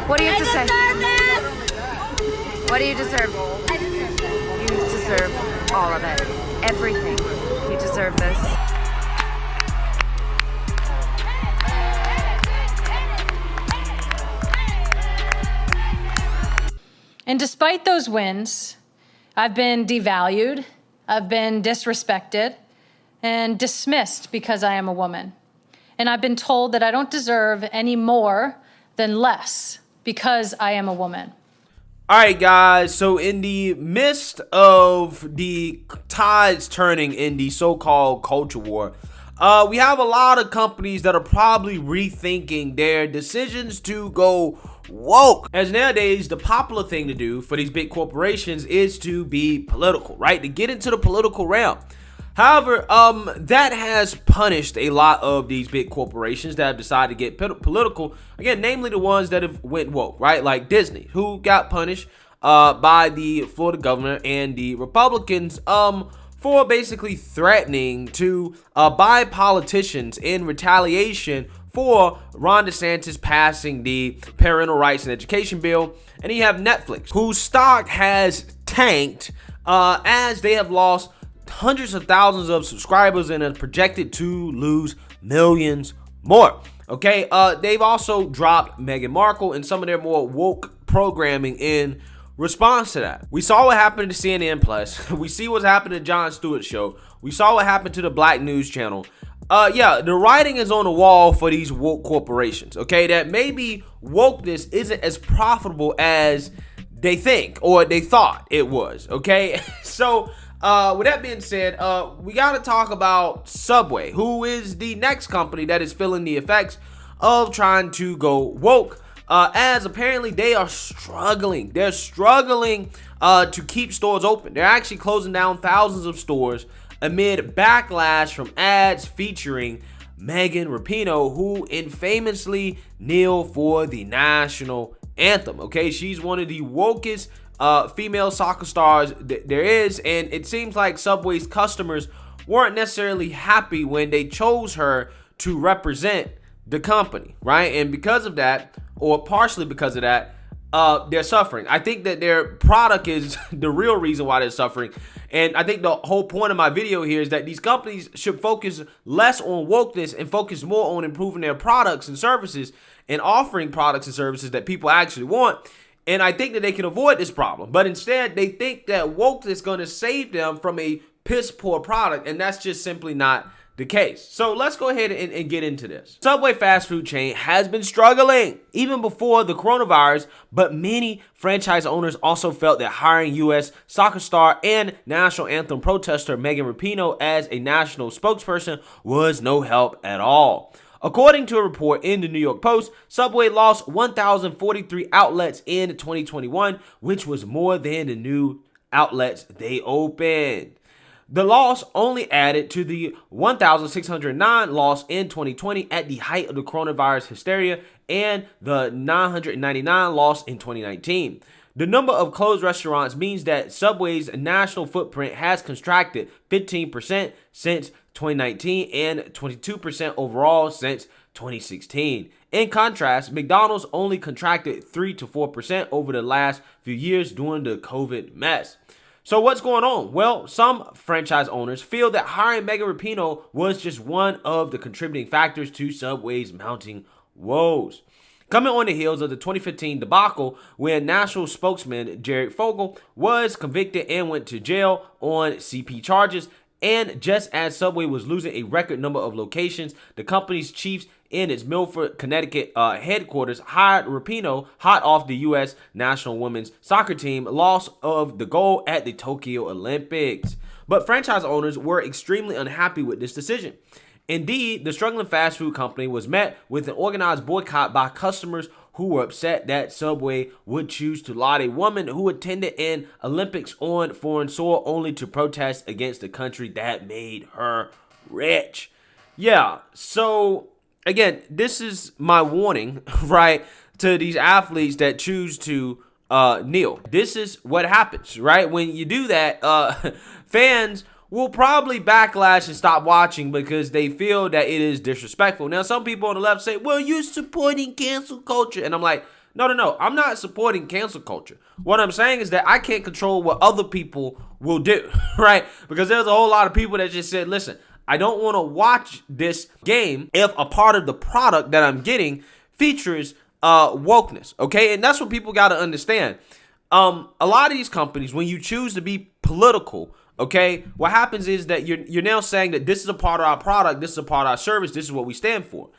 What do you have to say? This. What do you deserve? I deserve this. You deserve all of it. Everything. You deserve this. And despite those wins, I've been devalued, I've been disrespected, and dismissed because I am a woman. And I've been told that I don't deserve any more than less because I am a woman. All right, guys, so in the midst of the tides turning in the so-called culture war, we have a lot of companies that are probably rethinking their decisions to go woke. As nowadays, the popular thing to do for these big corporations is to be political, right? To get into the political realm. However, that has punished a lot of these big corporations that have decided to get political. Again, namely the ones that have went woke, right? Like Disney, who got punished by the Florida governor and the Republicans for basically threatening to buy politicians in retaliation for Ron DeSantis passing the parental rights and education bill. And you have Netflix, whose stock has tanked as they have lost hundreds of thousands of subscribers and are projected to lose millions more. Okay, they've also dropped Meghan Markle and some of their more woke programming in response to that. We saw what happened to CNN Plus. We see what's happened to Jon Stewart's show. We saw what happened to the Black News Channel. Yeah, the writing is on the wall for these woke corporations, okay? That maybe wokeness isn't as profitable as they think or they thought it was, okay? So, with that being said, we got to talk about Subway, who is the next company that is feeling the effects of trying to go woke, as apparently they are struggling. They're struggling to keep stores open. They're actually closing down thousands of stores amid backlash from ads featuring Megan Rapinoe, who infamously kneeled for the national anthem. Okay, she's one of the wokest female soccer stars there is, and it seems like Subway's customers weren't necessarily happy when they chose her to represent the company, right? And because of that, or partially because of that, they're suffering. I think that their product is the real reason why they're suffering. And I think the whole point of my video here is that these companies should focus less on wokeness and focus more on improving their products and services and offering products and services that people actually want. And I think that they can avoid this problem. But instead, they think that wokeness is going to save them from a piss poor product. And that's just simply not the case. So let's go ahead and get into this. Subway fast food chain has been struggling even before the coronavirus, but many franchise owners also felt that hiring U.S. soccer star and national anthem protester Megan Rapinoe as a national spokesperson was no help at all. According to a report in the New York Post, Subway lost 1,043 outlets in 2021, which was more than the new outlets they opened. The loss only added to the 1,609 loss in 2020 at the height of the coronavirus hysteria and the 999 loss in 2019. The number of closed restaurants means that Subway's national footprint has contracted 15% since 2019 and 22% overall since 2016. In contrast, McDonald's only contracted 3 to 4% over the last few years during the COVID mess. So what's going on? Well, some franchise owners feel that hiring Megan Rapinoe was just one of the contributing factors to Subway's mounting woes. Coming on the heels of the 2015 debacle when national spokesman Jared Fogle was convicted and went to jail on CP charges, and just as Subway was losing a record number of locations, the company's chiefs in its Milford, Connecticut headquarters hired Rapinoe hot off the U.S. national women's soccer team loss of the gold at the Tokyo Olympics. But franchise owners were extremely unhappy with this decision. Indeed, the struggling fast food company was met with an organized boycott by customers who were upset that Subway would choose to laud a woman who attended an Olympics on foreign soil only to protest against the country that made her rich. Yeah, so again, this is my warning, right, to these athletes that choose to kneel. This is what happens, right? When you do that, fans will probably backlash and stop watching because they feel that it is disrespectful. Now, some people on the left say, well, you're supporting cancel culture. And I'm like, No. I'm not supporting cancel culture. What I'm saying is that I can't control what other people will do, right? Because there's a whole lot of people that just said, listen, I don't want to watch this game if a part of the product that I'm getting features wokeness, okay? And that's what people got to understand. A lot of these companies, when you choose to be political, okay, what happens is that you're now saying that this is a part of our product, this is a part of our service, this is what we stand for.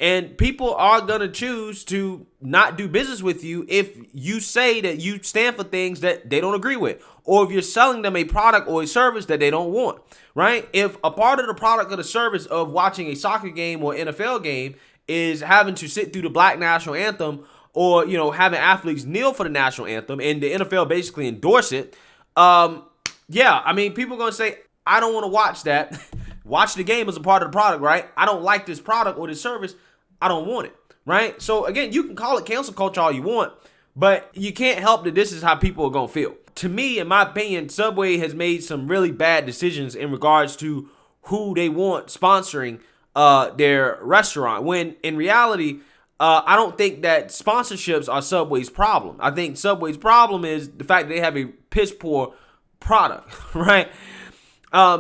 And people are going to choose to not do business with you if you say that you stand for things that they don't agree with, or if you're selling them a product or a service that they don't want, right? If a part of the product or the service of watching a soccer game or NFL game is having to sit through the Black national anthem, or, you know, having athletes kneel for the national anthem and the NFL basically endorse it, yeah, I mean, people are going to say, I don't want to watch that. Watch the game as a part of the product, right? I don't like this product or this service. I don't want it, right? So again, you can call it cancel culture all you want, but you can't help that this is how people are going to feel. To me, in my opinion, Subway has made some really bad decisions in regards to who they want sponsoring their restaurant, when in reality, I don't think that sponsorships are Subway's problem. I think Subway's problem is the fact that they have a piss poor product, right?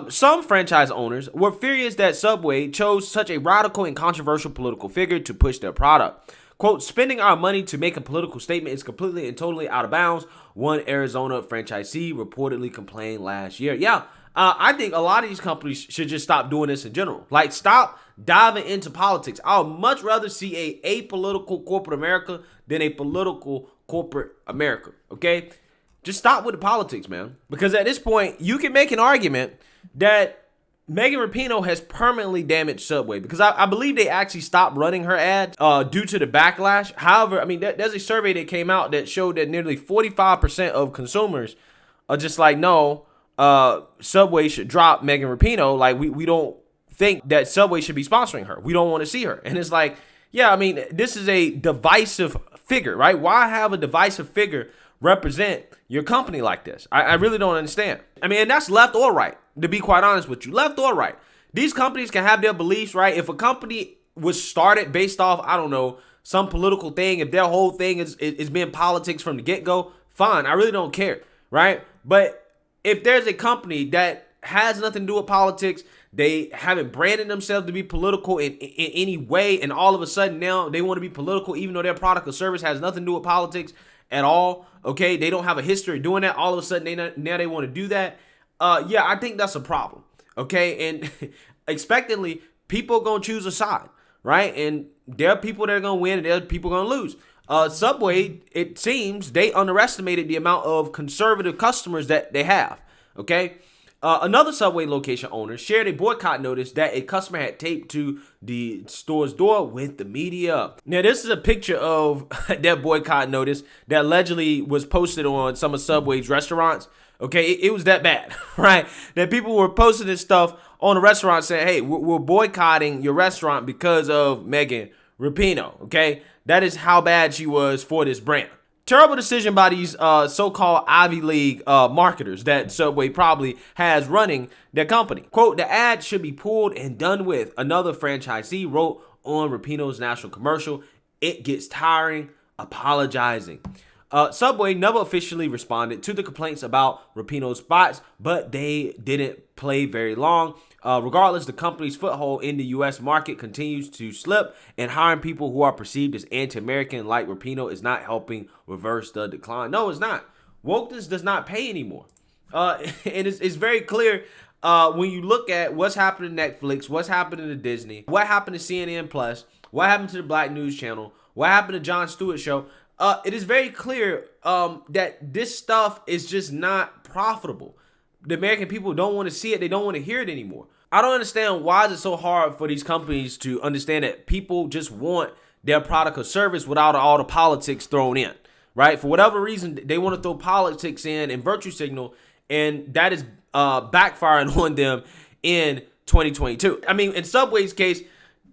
Some franchise owners were furious that Subway chose such a radical and controversial political figure to push their product. Quote, spending our money to make a political statement is completely and totally out of bounds, one Arizona franchisee reportedly complained last year. Yeah, I think a lot of these companies should just stop doing this in general. Like, stop diving into politics. I would much rather see a apolitical corporate America than a political corporate America, okay? Just stop with the politics, man. Because at this point, you can make an argument that Megan Rapinoe has permanently damaged Subway. Because I believe they actually stopped running her ads due to the backlash. However, I mean, there's a survey that came out that showed that nearly 45% of consumers are just like, no, Subway should drop Megan Rapinoe. Like, we don't think that Subway should be sponsoring her. We don't want to see her. And it's like, yeah, I mean, this is a divisive figure, right? Why have a divisive figure represent your company like this? I really don't understand. I mean, and that's left or right, to be quite honest with you. Left or right. These companies can have their beliefs, right? If a company was started based off, I don't know, some political thing, if their whole thing is being politics from the get-go, fine. I really don't care, right? But if there's a company that has nothing to do with politics, they haven't branded themselves to be political in any way, and all of a sudden now they want to be political even though their product or service has nothing to do with politics at all, okay? They don't have a history of doing that. All of a sudden, now they want to do that. Yeah, I think that's a problem, okay? And expectantly, people are going to choose a side, right? And there are people that are going to win and there are people going to lose. Subway, it seems, they underestimated the amount of conservative customers that they have, okay? Another Subway location owner shared a boycott notice that a customer had taped to the store's door with the media. Now, this is a picture of that boycott notice that allegedly was posted on some of Subway's restaurants. Okay, it was that bad, right? That people were posting this stuff on the restaurant saying, hey, we're boycotting your restaurant because of Megan Rapinoe, okay? That is how bad she was for this brand. Terrible decision by these so-called Ivy League marketers that Subway probably has running their company. Quote, the ad should be pulled and done with, another franchisee wrote on Rapinoe's national commercial. It gets tiring apologizing. Subway never officially responded to the complaints about Rapinoe's spots, but they didn't play very long. Regardless, the company's foothold in the U.S. market continues to slip, and hiring people who are perceived as anti-American like Rapinoe is not helping reverse the decline. No, it's not. Wokeness does not pay anymore. And it's very clear when you look at what's happening to Netflix, what's happening to Disney, what happened to CNN Plus, what happened to the Black News Channel, what happened to Jon Stewart Show. It is very clear that this stuff is just not profitable. The American people don't want to see it. They don't want to hear it anymore. I don't understand why is it so hard for these companies to understand that people just want their product or service without all the politics thrown in, right? For whatever reason, they want to throw politics in and virtue signal, and that is backfiring on them in 2022. I mean, in Subway's case,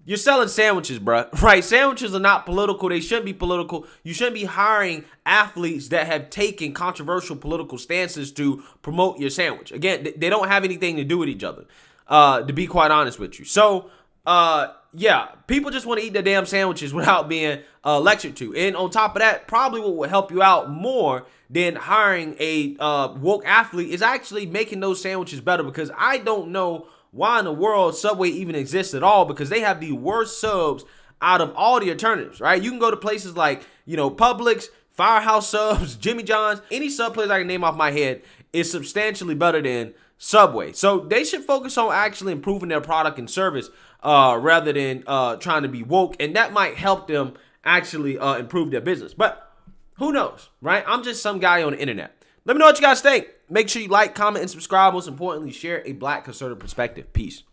you're selling sandwiches, bro, right? Sandwiches are not political. They shouldn't be political. You shouldn't be hiring athletes that have taken controversial political stances to promote your sandwich. Again, they don't have anything to do with each other, to be quite honest with you. So, yeah, people just want to eat their damn sandwiches without being lecture to. And on top of that, probably what will help you out more than hiring a woke athlete is actually making those sandwiches better, because I don't know why in the world Subway even exists at all, because they have the worst subs out of all the alternatives, right? You can go to places like, Publix, Firehouse Subs, Jimmy John's, any sub place I can name off my head is substantially better than Subway. So they should focus on actually improving their product and service rather than trying to be woke, and that might help them actually improve their business. But who knows, right? I'm just some guy on the internet. Let me know what you guys think. Make sure you like, comment, and subscribe. Most importantly, share a Black conservative perspective. Peace.